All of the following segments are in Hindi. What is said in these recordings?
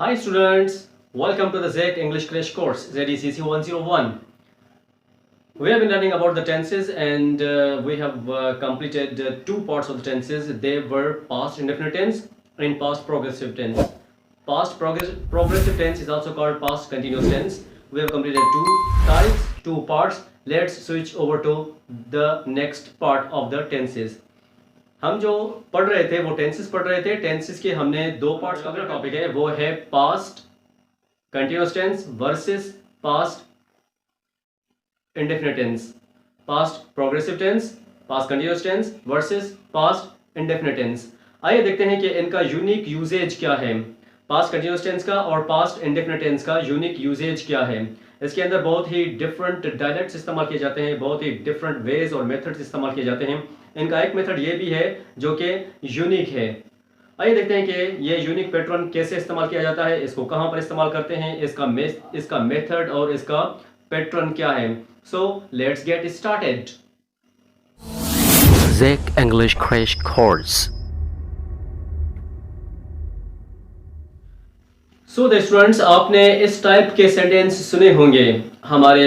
Hi students, welcome to the ZEC English Crash Course ZECC 101. We have been learning about the tenses and we have completed two parts of the tenses. They were past indefinite tense and past progressive tense. Past progressive tense is also called past continuous tense. We have completed two types, two parts. Let's switch over to the next part of the tenses. हम जो पढ़ रहे थे वो टेंसेस पढ़ रहे थे. टेंसेस के हमने दो पार्ट्स का टॉपिक है, वो है past continuous tense versus past indefinite tense. Past progressive tense, past continuous tense versus past indefinite tense. आइए देखते हैं कि इनका यूनिक यूजेज क्या है. पास्ट कंटिन्यूअस टेंस का और पास्ट इंडेफिनिट टेंस का यूनिक यूजेज क्या है. इसके अंदर बहुत ही डिफरेंट डायलेक्ट्स इस्तेमाल किए जाते हैं, बहुत ही डिफरेंट वेज और मेथड्स इस्तेमाल किए जाते हैं. इनका एक मेथड ये भी है जो कि यूनिक है. आइए देखते हैं कि ये यूनिक पैटर्न कैसे इस्तेमाल किया जाता है, इसको कहां पर इस्तेमाल करते हैं, इसका मेथड और इसका पैटर्न क्या है. So let's get started. ZEC English Crash Course. So the students, आपने इस टाइप के सेंटेंस सुने होंगे हमारे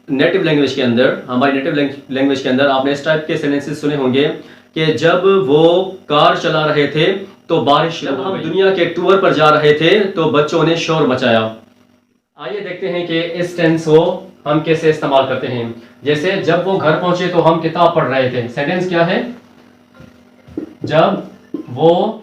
नेटिव लैंग्वेज के अंदर. हमारी नेटिव लैंग्वेज के अंदर आपने इस टाइप के सेंटेंसेस सुने होंगे कि जब वो कार चला रहे थे तो बारिश, जब हम दुनिया के टूर पर जा रहे थे तो बच्चों ने शोर मचाया. आइए देखते हैं कि इस टेंस को हम कैसे इस्तेमाल करते हैं. जैसे जब वो घर पहुंचे तो हम किताब पढ़ रहे थे. सेंटेंस क्या है? जब वो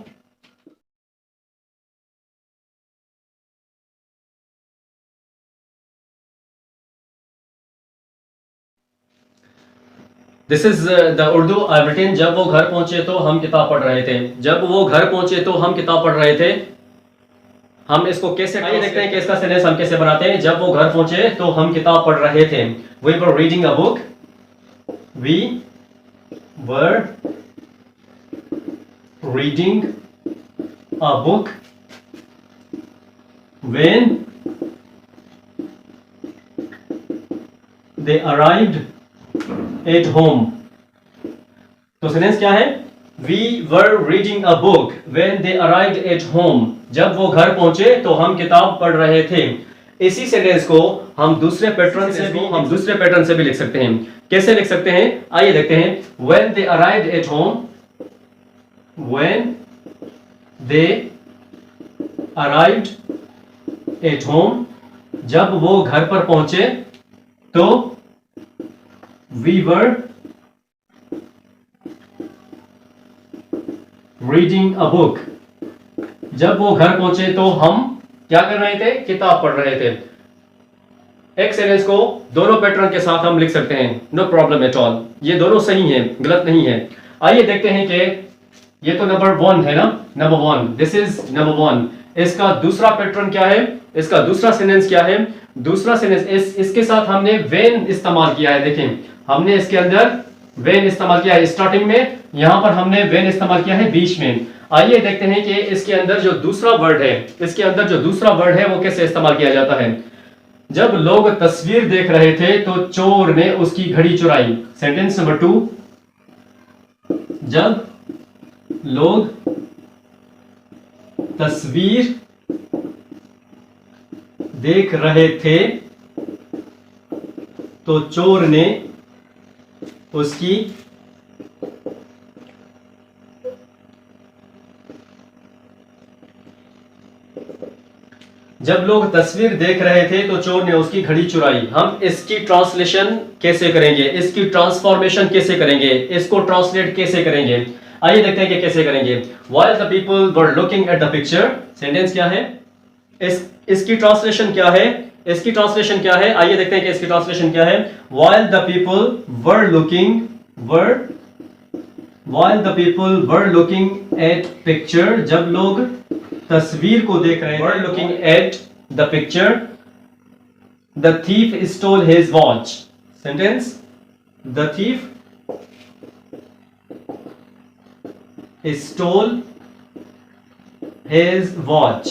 this is the Urdu I written. जब वो घर पहुंचे तो हम किताब पढ़ रहे थे. जब वो घर पहुंचे तो हम किताब पढ़ रहे थे. हम इसको कैसे, आइए देखते हैं कि इसका सेंटेंस हम कैसे बनाते हैं. जब वो घर पहुंचे तो हम किताब पढ़ रहे थे. We were reading a book. We were reading a book when they arrived at home. तो सेंटेंस क्या है? We were reading a book when they arrived at home. जब वो घर पहुंचे तो हम किताब पढ़ रहे थे. इसी सेंटेंस को हम दूसरे पैटर्न से भी लिख सकते हैं. कैसे लिख सकते हैं? आइए देखते हैं. When they arrived at home, when they arrived at home, जब वो घर पर पहुंचे तो we were reading a book. जब वो घर पहुंचे तो हम क्या कर रहे थे? किताब पढ़ रहे थे. एक सेंटेंस को दोनों पैटर्न के साथ हम लिख सकते हैं, नो प्रॉब्लम एट ऑल. ये दोनों सही हैं, गलत नहीं है. आइए देखते हैं कि ये तो नंबर 1 है ना, नंबर 1. This is number 1. इसका दूसरा पैटर्न क्या है? इसका दूसरा सेंटेंस क्या है? दूसरा सेंटेंस इसके साथ हमने व्हेन इस्तेमाल किया है. देखें, हमने इसके अंदर व्हेन इस्तेमाल किया है स्टार्टिंग में, यहां पर हमने व्हेन इस्तेमाल किया है बीच में. आइए देखते हैं कि इसके अंदर जो दूसरा वर्ड है, वो कैसे इस्तेमाल किया जाता है. जब लोग तस्वीर देख रहे थे तो चोर ने उसकी घड़ी चुराई. Sentence number 2. जब लोग तस्वीर देख रहे थे तो चोर ने उसकी जब लोग तस्वीर देख रहे थे तो चोर ने उसकी घड़ी चुराई. हम इसकी ट्रांसलेशन कैसे करेंगे, इसकी ट्रांसफॉर्मेशन कैसे करेंगे, इसको ट्रांसलेट कैसे करेंगे? आइए देखते हैं कि कैसे करेंगे. While the people were looking at the picture, sentence क्या है? इसकी ट्रांसलेशन क्या है? आइए देखते हैं कि इसकी ट्रांसलेशन क्या है. While the people were looking at picture, जब लोग तस्वीर को देख रहे थे, looking at the picture, the thief stole his watch. Sentence: the thief stole his watch.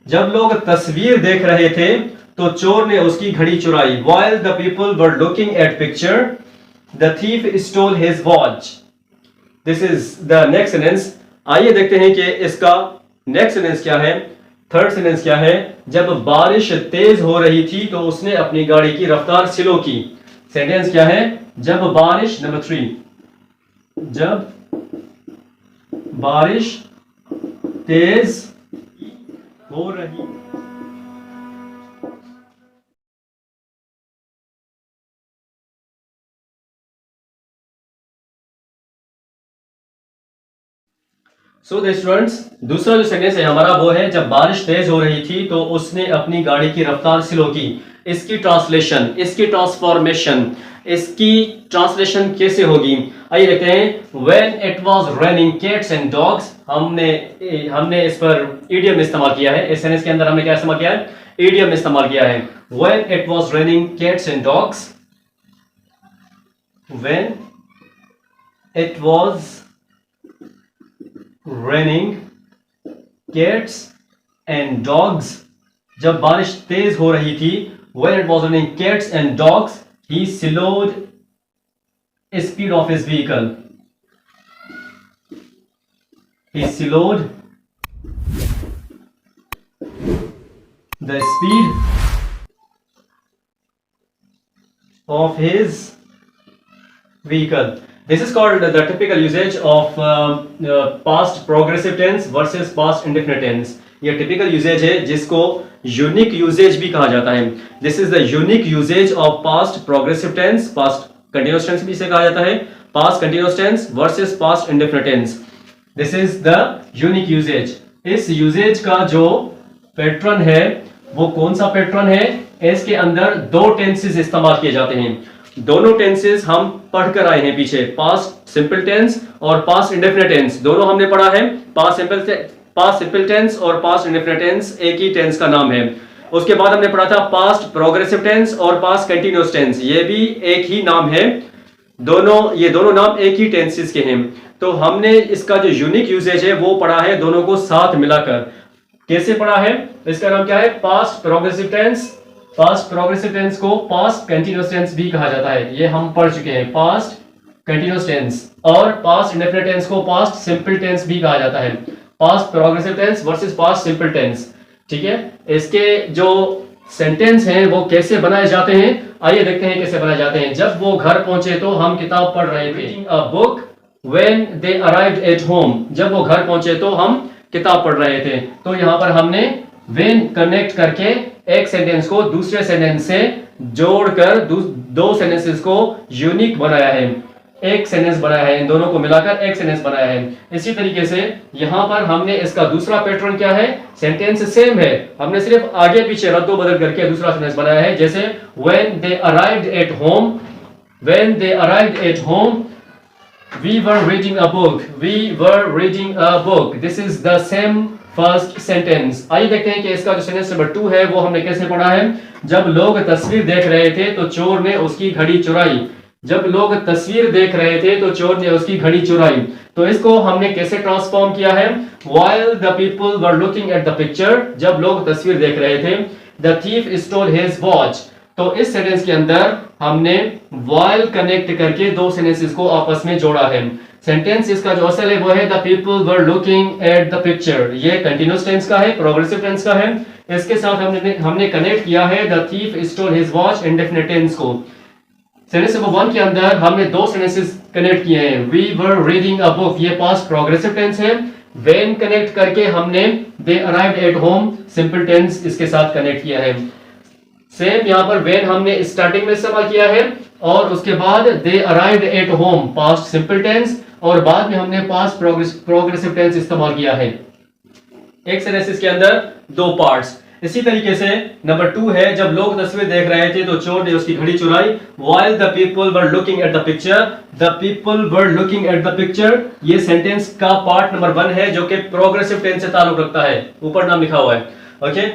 जब लोग तस्वीर देख रहे थे तो चोर ने उसकी घड़ी चुराई. While the people were looking at picture, the thief stole his watch. This is the next sentence. आइए देखते हैं कि इसका नेक्स्ट सेंटेंस क्या है. थर्ड सेंटेंस क्या है? जब बारिश तेज हो रही थी तो उसने अपनी गाड़ी की रफ्तार स्लो की। सेंटेंस क्या है? जब बारिश, नंबर 3, जब बारिश तेज हो रही सो स्टूडेंट्स, दूसरा जो सेंटेंस है हमारा वो है जब बारिश तेज हो रही थी तो उसने अपनी गाड़ी की रफ्तार स्लो की। इसकी ट्रांसलेशन, इसकी ट्रांसफॉर्मेशन, इसकी ट्रांसलेशन कैसे होगी? आइए देखते हैं। When it was raining cats and dogs, हमने इस पर इडियम इस्तेमाल किया है। इस सेंटेंस के अंदर हमने क्या इस्तेमाल किया है? इडियम इस्तेमाल किया है। When it was raining cats and dogs, when it was raining cats and dogs, जब बारिश तेज हो रही थी, when it was raining cats and dogs, he slowed speed of his vehicle. He slowed the speed of his vehicle. This is called the typical usage of past progressive tense versus past indefinite tense. ये typical usage है जिसको unique usage भी कहा जाता है। This is the unique usage of past progressive tense, past continuous tense भी इसे कहा जाता है, past continuous tense versus past indefinite tense. This is the unique usage. इस usage का जो पैटर्न है वो कौन सा पैटर्न है? इसके अंदर दो टेंसेस इस्तेमाल किए जाते हैं। दोनों टेंसेस हम पढ़कर आए हैं पीछे, पास्ट सिंपल टेंस और पास्ट इंडेफिनिट टेंस, दोनों हमने पढ़ा है। पास्ट सिंपल टेंस और पास्ट इंडेफिनिट टेंस एक ही टेंस का नाम है। उसके बाद हमने पढ़ा था पास्ट प्रोग्रेसिव टेंस और पास्ट कंटिन्यूअस टेंस, ये भी एक ही नाम है। ये दोनों नाम एक ही टेंसेस के हैं। तो हमने इसका जो यूनिक यूसेज है वो पढ़ा है दोनों को साथ मिलाकर। कैसे पढ़ा है? इसका नाम क्या है? Past progressive tense. Past progressive tense को पास्ट कंटीन्यूअस टेंस भी कहा जाता है, ये हम पढ़ चुके हैं, पास्ट कंटीन्यूअस टेंस। और पास्ट इंडेफिनिट टेंस को पास्ट सिंपल टेंस भी कहा जाता है। Past progressive tense versus past simple tense, ठीक है। इसके जो सेंटेंस हैं वो कैसे बनाए जाते हैं, आइए देखते हैं कैसे बनाए जाते हैं। जब वो घर पहुंचे तो हम किताब पढ़ रहे थे। अ book when they arrived at home, जब वो घर पहुंचे तो हम किताब पढ़ रहे थे। तो यहाँ पर हमने व्हेन कनेक्ट करके एक सेंटेंस को दूसरे सेंटेंस से जोड़कर दो सेंटेंसेस को यूनिक बनाया है, एक सेंटेंस बनाया है, इन दोनों को मिलाकर एक सेंटेंस बनाया है। इसी तरीके से यहाँ पर हमने इसका दूसरा पैटर्न क्या है? सेंटेंस सेम है, हमने सिर्फ आगे पीछे रद्दो बदल करके दूसरा सेंटेंस बनाया है। जैसे when they arrived at home, when they arrived at home, we were reading a book, we were reading a book. This is the same first sentence. आइए देखते हैं कि इसका जो सेंटेंस नंबर 2 है वो हमने कैसे पढ़ा है। जब लोग तस्वीर देख रहे थे तो चोर ने उसकी घड़ी चुराई। जब लोग तस्वीर देख रहे थे तो चोर ने उसकी घड़ी चुराई। तो इसको हमने कैसे ट्रांसफॉर्म किया है? While the people were looking at the picture, जब लोग तस्वीर देख रहे थे, the thief stole his watch। तो इस सेंटेंस के अंदर हमने while कनेक्ट करके दो सेंटेंसेस को आपस में जोड़ा है। सेंटेंस इसका जो असल है वो है the people were looking at the picture, ये कंटिन्यूअस टेंस का है, प्रोग्रेसिव टेंस का है। इसके साथ हमने कनेक्ट किया है the thief stole his watch indefinite tense को। सेंटेंस नंबर 1 के अंदर हमने दो सेंटेंसेस कनेक्ट किए हैं। we were reading a book, ये पास्ट प्रोग्रेसिव टेंस है। when कनेक्ट करके हमने they arrived at home simple tense इसके साथ कनेक्ट किया है। सेम यहाँ पर when हमने स्टार्टिंग में इस्तेमाल किया है और उसके बाद they arrived at home past simple tense, और बाद में हमने पास्ट प्रोग्रेसिव टेंस इस्तेमाल किया है। एक सेंटेंस के अंदर दो पार्ट्स। इसी तरीके से नंबर 2 है, जब लोग तस्वीर देख रहे थे तो चोर ने उसकी घड़ी चुराई। While the people were looking at the picture, the people were looking at the picture, ये सेंटेंस का पार्ट नंबर 1 है जो कि प्रोग्रेसिव टेंस से ताल्लुक रखता है, ऊपर नाम लिखा हुआ है। ओके,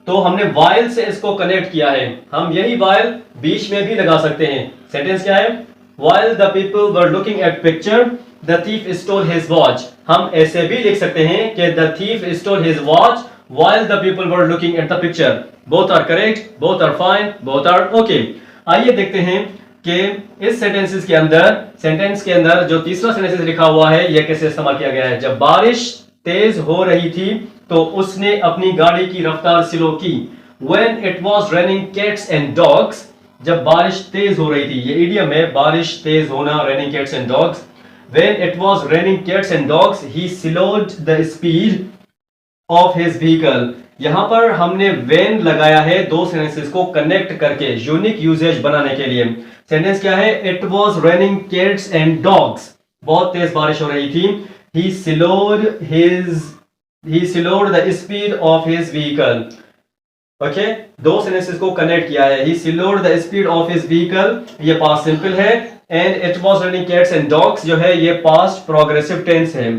तो हमने while से इसको कनेक्ट किया है। हम यही while बीच में भी लगा सकते हैं। सेंटेंस क्या है? While the people were looking at picture, the thief stole his watch। हम ऐसे भी लिख सकते हैं कि the thief stole his watch while the people were looking at the picture। Both are correct, both are fine, both are okay। आइए देखते हैं कि इस सेंटेंस के अंदर जो तीसरा सेंटेंस लिखा हुआ है यह कैसे इस्तेमाल किया गया है। जब बारिश तेज हो रही थी तो उसने अपनी गाड़ी की रफ्तार स्लो की। When it was raining cats and dogs, जब बारिश तेज हो रही थी, ये इडियम है, बारिश तेज होना, raining cats and dogs. When it was raining cats and dogs, he slowed the speed of his vehicle. यहां पर हमने when लगाया है दो सेंटेंसेस को कनेक्ट करके यूनिक यूजेज बनाने के लिए। सेंटेंस क्या है? It was raining cats and dogs. बहुत तेज बारिश हो रही थी। He slowed the speed of his vehicle. Okay, दो सेंटेंसेस को कनेक्ट किया है। He slowed the speed of his vehicle, ये पास्ट सिंपल है, and it was raining cats and dogs जो है ये पास्ट प्रोग्रेसिव टेंस है।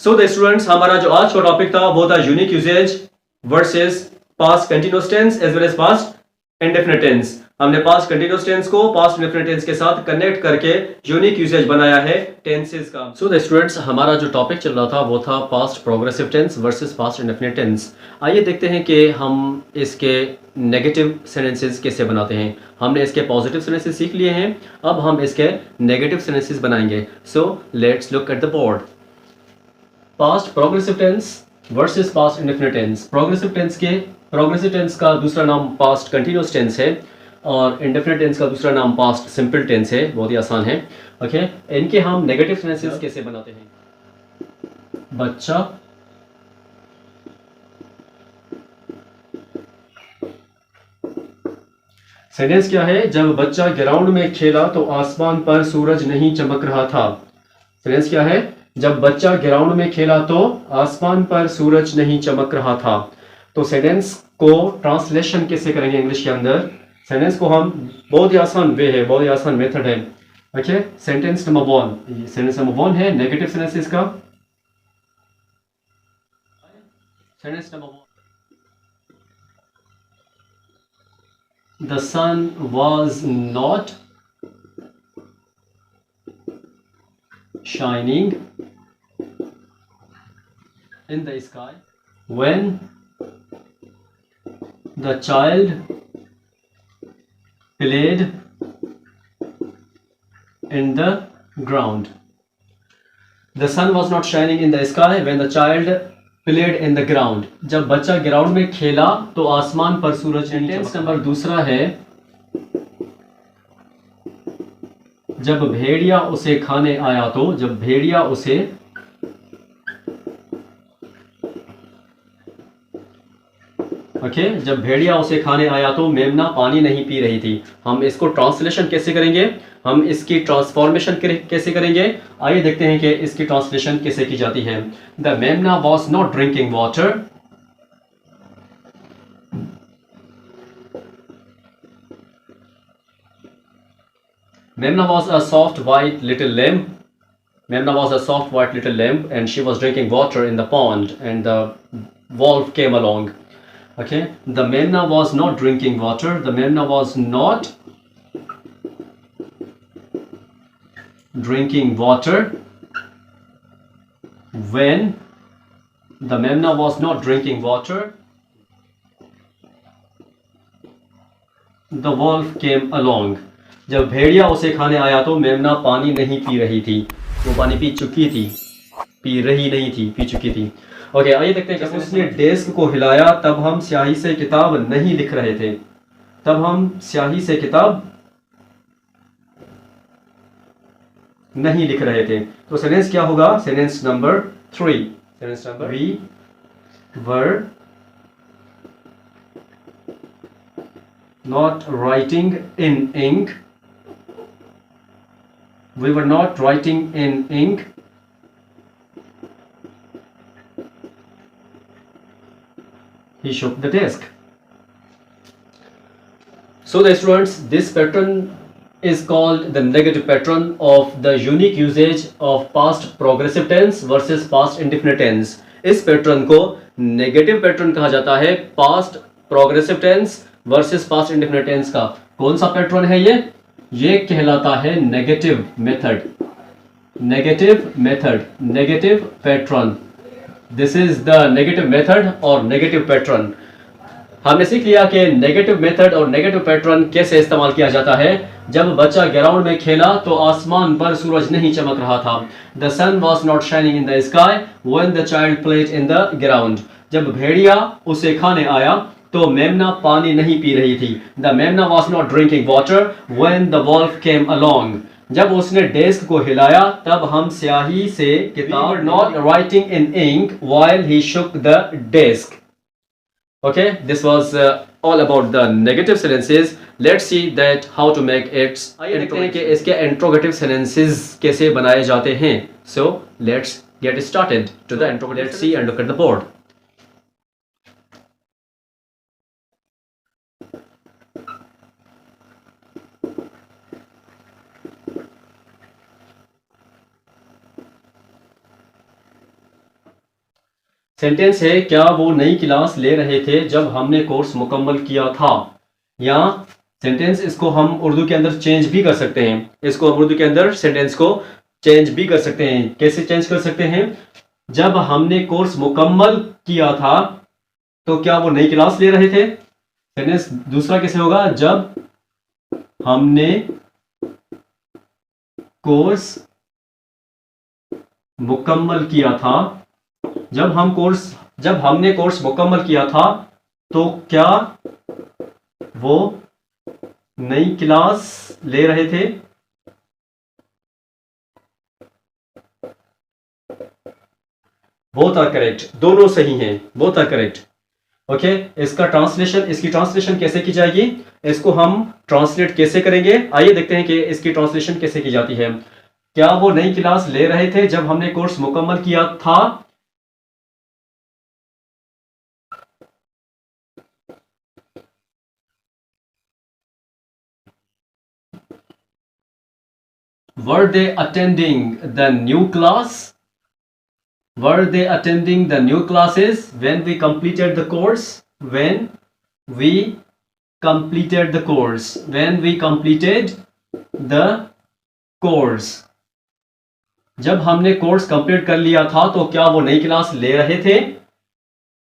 सो द स्टूडेंट्स, हमारा जो आज का टॉपिक था वो था unique usages versus past continuous tense as well as past indefinite tense. हमने पास्ट कंटीन्यूअस टेंस को पास्ट इंडेफिनिट टेंस के साथ कनेक्ट करके यूनिक यूजेज बनाया है टेंसेस का। सो द स्टूडेंट्स, हमारा जो टॉपिक चल रहा था वो था past progressive tense versus past indefinite tense. आइए देखते हैं कि हम इसके नेगेटिव सेंटेंसेस कैसे बनाते हैं। हमने इसके पॉजिटिव सेंटेंसेस सीख लिए हैं, अब हम इसके नेगेटिव सेंटेंसेस बनाएंगे। So let's look at the board. Past progressive tense versus past indefinite tense. Progressive tense का दूसरा नाम पास्ट कंटीन्यूअस टेंस है और इंडेफिनिट टेंस का दूसरा नाम पास्ट सिंपल टेंस है। बहुत ही आसान है। ओके, इनके हम नेगेटिव सेंटेंसेस कैसे बनाते हैं? बच्चा सेंटेंस क्या है? जब बच्चा ग्राउंड में खेला तो आसमान पर सूरज नहीं चमक रहा था। सेंटेंस क्या है? जब बच्चा ग्राउंड में खेला तो आसमान पर सूरज नहीं चमक रहा था। तो सेंटेंस को ट्रांसलेशन कैसे करेंगे इंग्लिश के अंदर? सेंटेंस को हम बहुत ही आसान वे है, बहुत ही आसान मेथड है। Okay, sentence number 1, sentence number 1 है नेगेटिव सेंटेंसेस का। Sentence number 1, the sun was not shining in the sky when the child played in the ground. The sun was not shining in the sky when the child played in the ground. जब बच्चा ग्राउंड में खेला तो आसमान पर सूरज नहीं चमका। सेंटेंस नंबर दूसरा है, जब भेड़िया उसे खाने आया तो। जब भेड़िया उसे जब भेड़िया उसे खाने आया तो मेमना पानी नहीं पी रही थी। हम इसको ट्रांसलेशन कैसे करेंगे? हम इसकी ट्रांसफॉर्मेशन कैसे करेंगे? आइए देखते हैं कि इसकी ट्रांसलेशन कैसे की जाती है। द मेमना was not drinking water. Memna was a soft white little lamb. Memna was a soft white little lamb and she was drinking water in the pond and the wolf came along. Okay, the Memna was not drinking water. The Memna was not drinking water when the Memna was not drinking water. The wolf came along. जब भेड़िया उसे खाने आया तो मेमना पानी नहीं पी रही थी। वो पानी पी चुकी थी, पी रही नहीं थी, पी चुकी थी। ओके, आइए देखते हैं। जब उसने डेस्क को हिलाया तब हम स्याही से किताब नहीं लिख रहे थे। तब हम स्याही से किताब नहीं लिख रहे थे। तो सेंटेंस क्या होगा? Sentence number 3, sentence number, we were not writing in ink. We were not writing in ink. He shook the desk. So the students, this pattern is called the negative pattern of the unique usage of past progressive tense versus past indefinite tense. इस पैटर्न को नेगेटिव पैटर्न कहा जाता है, past progressive tense versus past indefinite tense का। कौन सा पैटर्न है ये कहलाता है negative method. Negative method, negative pattern, this is the negative method और नेगेटिव पैटर्न। हमने सीख लिया कि नेगेटिव मेथड और नेगेटिव पैटर्न कैसे इस्तेमाल किया जाता है। जब बच्चा ग्राउंड में खेला तो आसमान पर सूरज नहीं चमक रहा था। The sun was not shining in the sky when the child played in the ground. जब भेड़िया उसे खाने आया तो मेमना पानी नहीं पी रही थी। द मेमना was not drinking water when the wolf came along. जब उसने डेस्क को हिलाया तब हम स्याही से किताब not writing in ink while he shook the desk. Okay, this was all about the negative sentences. Let's see that how to make its आइए देखते हैं कि इसके interrogative sentences कैसे बनाए जाते हैं. So let's get started to the interrogative. Let's see and look at the board. Sentence है, क्या वो नई क्लास ले रहे थे जब हमने कोर्स मुकम्मल किया था। या सेंटेंस इसको हम उर्दू के अंदर चेंज भी कर सकते हैं। इसको हम उर्दू के अंदर सेंटेंस को चेंज भी कर सकते हैं। कैसे चेंज कर सकते हैं? जब हमने कोर्स मुकम्मल किया था तो क्या वो नई क्लास ले रहे थे। सेंटेंस दूसरा कैसे होगा? जब हमने कोर्स मुकम्मल किया था, जब हमने कोर्स मुकम्मल किया था तो क्या वो नई क्लास ले रहे थे। बोथ आर करेक्ट, दोनों सही हैं, बोथ आर करेक्ट। ओके, इसकी ट्रांसलेशन कैसे की जाएगी? इसको हम ट्रांसलेट कैसे करेंगे? आइए देखते हैं कि इसकी ट्रांसलेशन कैसे की जाती है। क्या वो नई क्लास ले रहे थे जब हमने कोर्स मुकम्मल किया था। Were they attending the new class? Were they attending the new classes when we completed the course? When we completed the course. When we completed the course. जब हमने कोर्स कंप्लीट कर लिया था तो क्या वो नई क्लास ले रहे थे।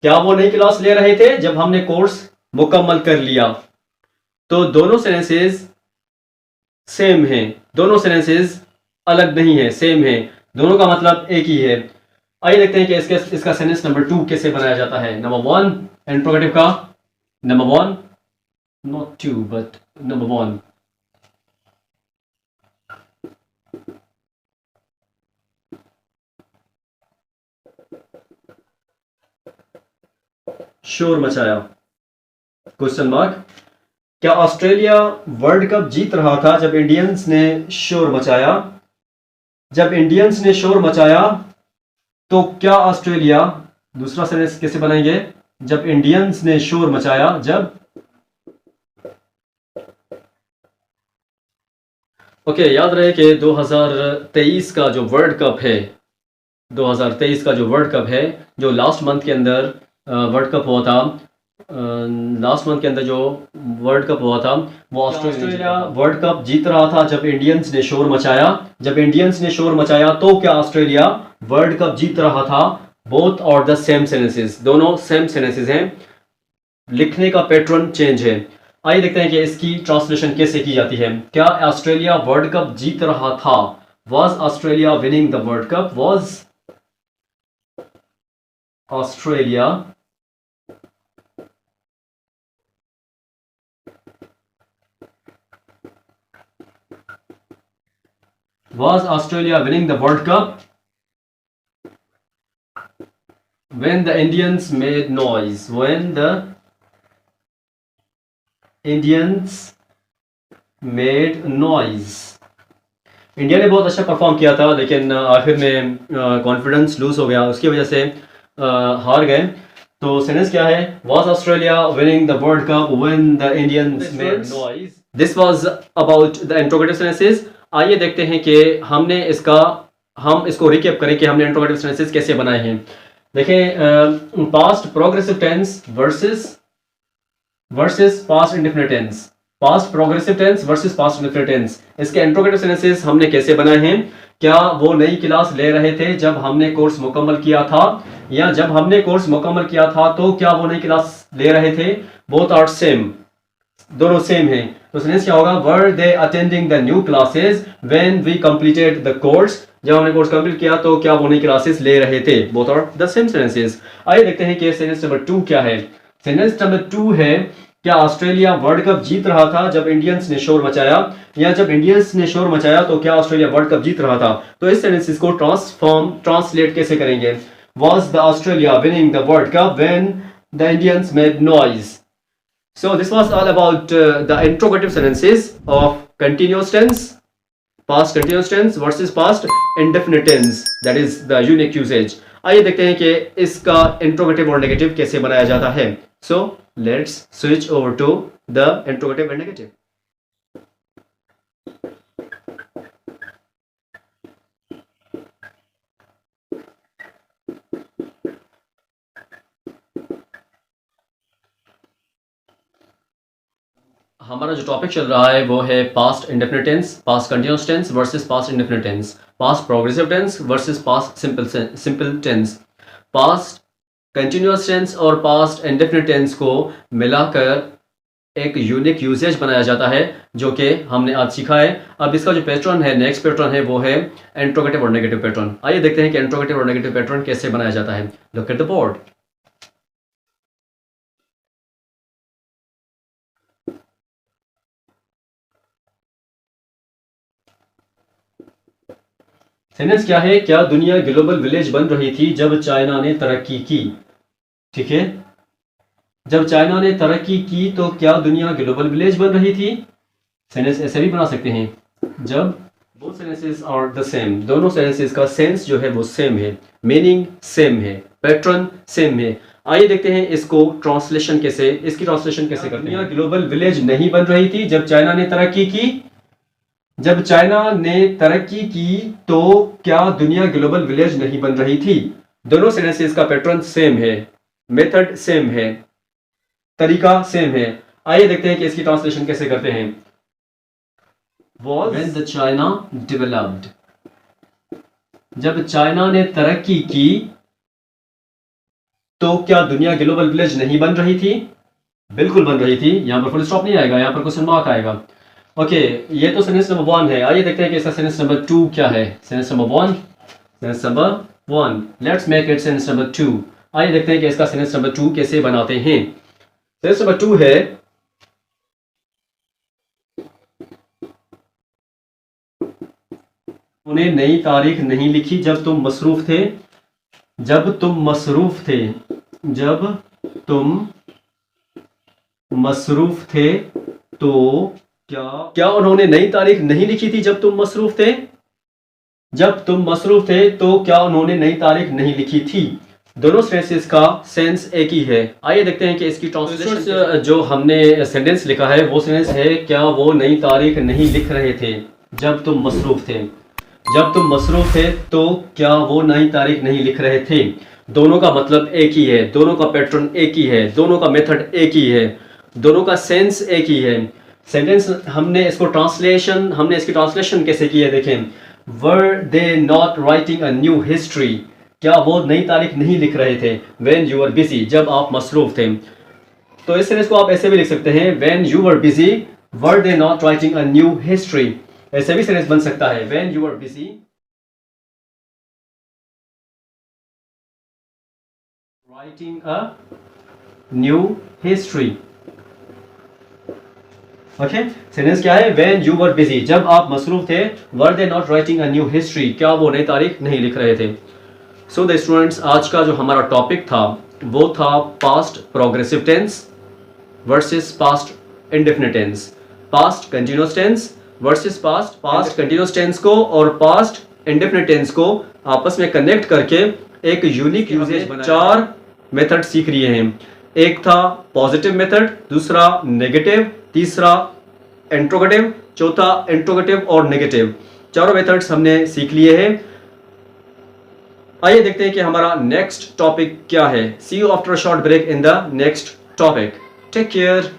क्या वो नई क्लास ले रहे थे जब हमने कोर्स मुकम्मल कर लिया। तो दोनों सेंटेंसेस सेम हैं, दोनों सेंटेंसेस अलग नहीं है, सेम है, दोनों का मतलब एक ही है। आइए देखते हैं कि इसका सेंटेंस नंबर 2 कैसे बनाया जाता है। नंबर 1 इंट्रोगेटिव का, नंबर 1 नॉट 2 बट नंबर 1। शोर मचाया, क्वेश्चन मार्क। क्या ऑस्ट्रेलिया वर्ल्ड कप जीत रहा था जब इंडियंस ने शोर मचाया। जब इंडियंस ने शोर मचाया तो क्या ऑस्ट्रेलिया, दूसरा सेंटेंस कैसे बनाएंगे? जब इंडियंस ने शोर मचाया, जब ओके, याद रहे कि 2023 का जो वर्ल्ड कप है, 2023 का जो वर्ल्ड कप है, जो लास्ट मंथ के अंदर वर्ल्ड कप हुआ था, लास्ट मंथ के अंदर जो वर्ल्ड कप हुआ था वो ऑस्ट्रेलिया वर्ल्ड कप जीत रहा था जब इंडियंस ने शोर मचाया। जब इंडियंस ने शोर मचाया तो क्या ऑस्ट्रेलिया वर्ल्ड कप जीत रहा था। बोथ और द सेम सेंटेंसेस, दोनों सेम सेंटेंसेस हैं, लिखने का पैटर्न चेंज है। आइए देखते हैं कि इसकी ट्रांसलेशन कैसे की जाती है। क्या ऑस्ट्रेलिया वर्ल्ड कप जीत रहा था। Was Australia winning the world cup. Was Australia Was Australia winning the World Cup when the Indians made noise? When the Indians made noise. India ने बहुत अच्छा परफॉर्म किया था लेकिन आखिर में कॉन्फिडेंस लूज हो गया, उसकी वजह से हार गए। तो सेंटेंस क्या है? Was Australia winning the World Cup when the Indians made noise? This was about the interrogative sentences. आइए देखते हैं कि हम इसको रिकैप करें कि हमने इंट्रोगेटिव सेंटेंसेस कैसे बनाए हैं। देखें, past progressive tense versus past indefinite tense. Past progressive tense versus past indefinite tense, इसके इंट्रोगेटिव सेंटेंसेस हमने कैसे बनाए हैं। क्या वो नई क्लास ले रहे थे जब हमने कोर्स मुकम्मल किया था, या जब हमने कोर्स मुकम्मल किया था तो क्या वो नई क्लास ले रहे थे। बोथ आर सेम, दोनों सेम हैं। तो सेंटेंस क्या होगा, were they attending the new classes when we completed the course, जब हमने कोर्स कंप्लीट किया तो क्या वो नई क्लासेस ले रहे थे। Both are the same sentences. आइए देखते हैं कि सेंटेंस नंबर 2 क्या है। सेंटेंस नंबर 2 है, क्या ऑस्ट्रेलिया वर्ल्ड कप जीत रहा था जब इंडियंस ने शोर मचाया, या जब इंडियंस ने शोर मचाया तो क्या ऑस्ट्रेलिया वर्ल्ड कप जीत रहा था। तो इस सेंटेंसेस को ट्रांसलेट कैसे करेंगे। Was the Australia winning the World Cup when the Indians made noise? So this was all about the interrogative sentences of continuous tense, past continuous tense versus past indefinite tense, that is the unique usage. आइए देखते हैं कि इसका interrogative और negative कैसे बनाया जाता है। So let's switch over to the interrogative and negative. हमारा जो टॉपिक चल रहा है वो है past indefinite tense, past continuous tense versus past indefinite tense, past progressive tense versus past simple tense. Past continuous tense और पास्ट इंडेफिनिट टेंस को मिलाकर एक यूनिक यूसेज बनाया जाता है, जो कि हमने आज सीखा है। अब इसका जो पैटर्न है, नेक्स्ट पैटर्न है, वो है इंट्रोगेटिव और नेगेटिव पैटर्न। आइए देखते हैं कि इंट्रोगेटिव और नेगेटिव पैटर्न कैसे बनाया जाता है। Look at the board. Sentence क्या है, क्या दुनिया ग्लोबल विलेज बन रही थी जब चाइना ने तरक्की की। ठीक है, जब चाइना ने तरक्की की तो क्या दुनिया ग्लोबल विलेज बन रही थी। सेंटेंस ऐसे भी बना सकते हैं, जब both sentences are the same, दोनों सेंटेंसेस का सेंस जो है वो सेम है, मीनिंग सेम है, पैटर्न सेम है। आइए देखते हैं इसकी ट्रांसलेशन कैसे करते हैं। दुनिया ग्लोबल विलेज नहीं बन रही थी जब चाइना ने तरक्की की। जब चाइना ने तरक्की की तो क्या दुनिया ग्लोबल विलेज नहीं बन रही थी। दोनों सेंटेंसेस का पैटर्न सेम है, मेथड सेम है, तरीका सेम है। आइए देखते हैं कि इसकी ट्रांसलेशन कैसे करते हैं। When the China developed, जब चाइना ने तरक्की की तो क्या दुनिया ग्लोबल विलेज नहीं बन रही थी। बिल्कुल बन रही थी। यहां पर फुल स्टॉप नहीं आएगा, यहां पर क्वेश्चन मार्क आएगा। ओके, ये तो सेंटेंस नंबर 1 है। आइए देखते हैं कि इसका सेंटेंस नंबर 2 क्या है। Sentence number 1, let's make it sentence number 2। आइए देखते हैं कि इसका सेंटेंस नंबर 2 कैसे बनाते हैं। सेंटेंस नंबर 2 है, उन्हें नई तारीख नहीं लिखी जब तुम मसरूफ थे। जब तुम मसरूफ थे, जब तुम मसरूफ थे तो क्या उन्होंने नई तारीख नहीं लिखी थी जब तुम मसरूफ थे। जब तुम मसरूफ थे तो क्या उन्होंने नई तारीख नहीं लिखी थी। दोनों सेंटेंसेस का सेंस एक ही है। आइए देखते हैं कि इसकी ट्रांसलेशन जो हमने सेंटेंस लिखा है वो सेंटेंस है, क्या वो नई तारीख नहीं लिख रहे थे जब तुम मसरूफ थे। जब तुम मसरूफ थे तो क्या वो नई तारीख नहीं लिख रहे थे। दोनों का मतलब एक ही है, दोनों का पैटर्न एक ही है, दोनों का मेथड एक ही है, दोनों का सेंस एक ही है। सेंटेंस हमने इसकी ट्रांसलेशन कैसे की है, देखें। Were they not writing a new history, क्या वो नई तारीख नहीं लिख रहे थे। व्हेन यू वर बिजी, जब आप मसरूफ थे। तो इस सेंटेंस को आप ऐसे भी लिख सकते हैं, when you were busy were they not writing a new history. ऐसे भी सेंटेंस बन सकता है, when you were busy writing a new history. Okay, sentence क्या है, व्हेन यू वर बिजी, जब आप मसरूफ थे। Were they not writing a new history, क्या वो नई तारीख नहीं लिख रहे थे। सो द स्टूडेंट्स, आज का जो हमारा टॉपिक था वो था past progressive tense versus past indefinite tense, past continuous tense versus past continuous tense को और पास्ट इंडेफिनिट टेंस को आपस में कनेक्ट करके एक यूनिक यूजेज 4 मेथड सीख लिए हैं। एक था पॉजिटिव मेथड, दूसरा नेगेटिव, तीसरा इंट्रोगेटिव, चौथा इंट्रोगेटिव और नेगेटिव। चारों मेथड्स हमने सीख लिए हैं। आइए देखते हैं कि हमारा नेक्स्ट टॉपिक क्या है। See you after a short break in the next topic. Take care.